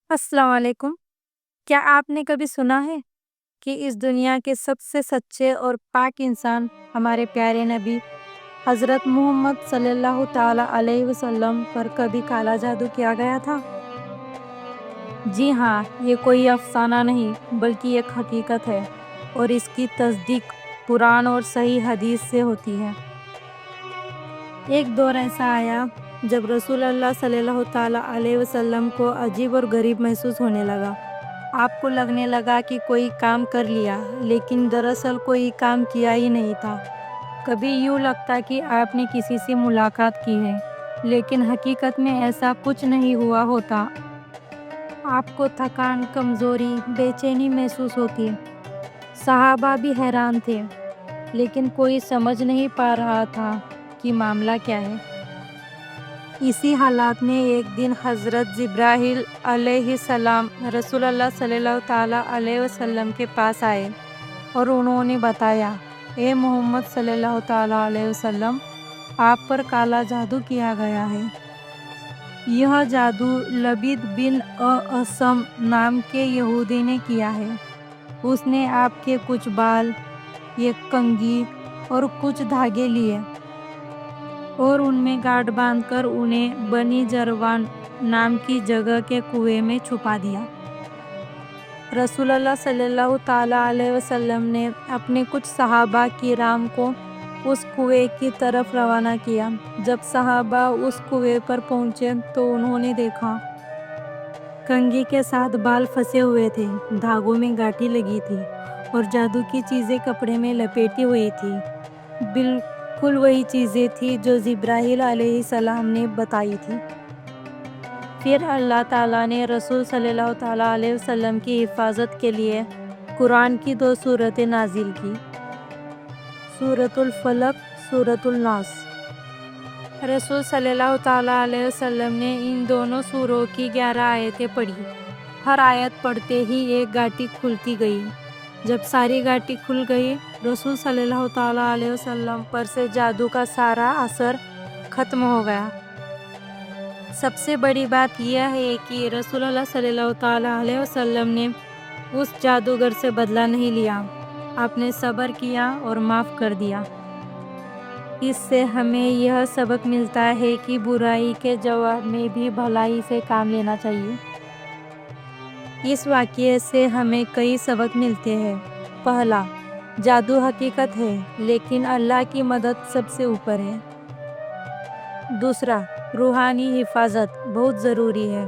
السلام علیکم۔ کیا آپ نے کبھی سنا ہے کہ اس دنیا کے سب سے سچے اور پاک انسان ہمارے پیارے نبی حضرت محمد صلی اللہ تعالی علیہ وسلم پر کبھی کالا جادو کیا گیا تھا؟ جی ہاں، یہ کوئی افسانہ نہیں بلکہ ایک حقیقت ہے، اور اس کی تصدیق قرآن اور صحیح حدیث سے ہوتی ہے۔ ایک دور ایسا آیا جب رسول اللہ صلی اللہ تعالی علیہ وسلم کو عجیب اور غریب محسوس ہونے لگا۔ آپ کو لگنے لگا کہ کوئی کام کر لیا، لیکن دراصل کوئی کام کیا ہی نہیں تھا۔ کبھی یوں لگتا کہ آپ نے کسی سے ملاقات کی ہے، لیکن حقیقت میں ایسا کچھ نہیں ہوا ہوتا۔ آپ کو تھکان، کمزوری، بے چینی محسوس ہوتی۔ صحابہ بھی حیران تھے، لیکن کوئی سمجھ نہیں پا رہا تھا کہ معاملہ کیا ہے۔ اسی حالات میں ایک دن حضرت جبرائیل علیہ السلام رسول اللہ صلی اللہ تعالی علیہ وسلم کے پاس آئے اور انہوں نے بتایا، اے محمد صلی اللہ تعالی علیہ وسلم، آپ پر کالا جادو کیا گیا ہے۔ یہ جادو لبید بن اعصم نام کے یہودی نے کیا ہے۔ اس نے آپ کے کچھ بال، ایک کنگھی اور کچھ دھاگے لیے اور ان میں گاٹھ باندھ کر انہیں بنی جروان نام کی جگہ کے کنویں میں چھپا دیا۔ رسول اللہ صلی اللہ تعالی علیہ وسلم نے اپنے کچھ صحابہ کرام کو اس کنویں کی طرف روانہ کیا۔ جب صحابہ اس کنویں پر پہنچے تو انہوں نے دیکھا کنگھی کے ساتھ بال پھنسے ہوئے تھے، دھاگوں میں گاٹھی لگی تھی اور جادو کی چیزیں کپڑے میں لپیٹی ہوئی تھی۔ بالکل وہی چیزیں تھیں جو جبرائیل علیہ السلام نے بتائی تھی۔ پھر اللہ تعالیٰ نے رسول صلی اللہ تعالی علیہ وسلم کی حفاظت کے لیے قرآن کی 2 سورتیں نازل کی، سورۃ الفلق، سورۃ الناس۔ رسول صلی اللہ تعالی علیہ وسلم نے ان دونوں سوروں کی 11 آیتیں پڑھی۔ ہر آیت پڑھتے ہی ایک گاٹھی کھلتی گئی۔ جب ساری گاٹھی کھل گئی، رسول صلی اللہ تعالی علیہ وسلم پر سے جادو کا سارا اثر ختم ہو گیا۔ سب سے بڑی بات یہ ہے کہ رسول اللہ صلی اللہ تعالی علیہ وسلم نے اس جادوگر سے بدلہ نہیں لیا۔ آپ نے صبر کیا اور معاف کر دیا۔ اس سے ہمیں یہ سبق ملتا ہے کہ برائی کے جواب میں بھی بھلائی سے کام لینا چاہیے۔ اس واقعے سے ہمیں کئی سبق ملتے ہیں۔ پہلا، جادو حقیقت ہے، لیکن اللہ کی مدد سب سے اوپر ہے۔ دوسرا، روحانی حفاظت بہت ضروری ہے۔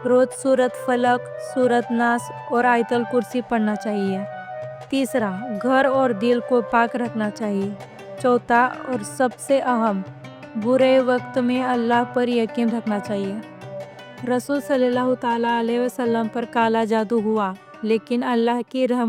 روز سورۃ فلق، سورۃ ناس اور آیت الکرسی پڑھنا چاہیے۔ تیسرا، گھر اور دل کو پاک رکھنا چاہیے۔ چوتھا اور سب سے اہم، برے وقت میں اللہ پر یقین رکھنا چاہیے۔ رسول صلی اللہ تعالی علیہ وسلم پر کالا جادو ہوا، لیکن اللہ کی رحمت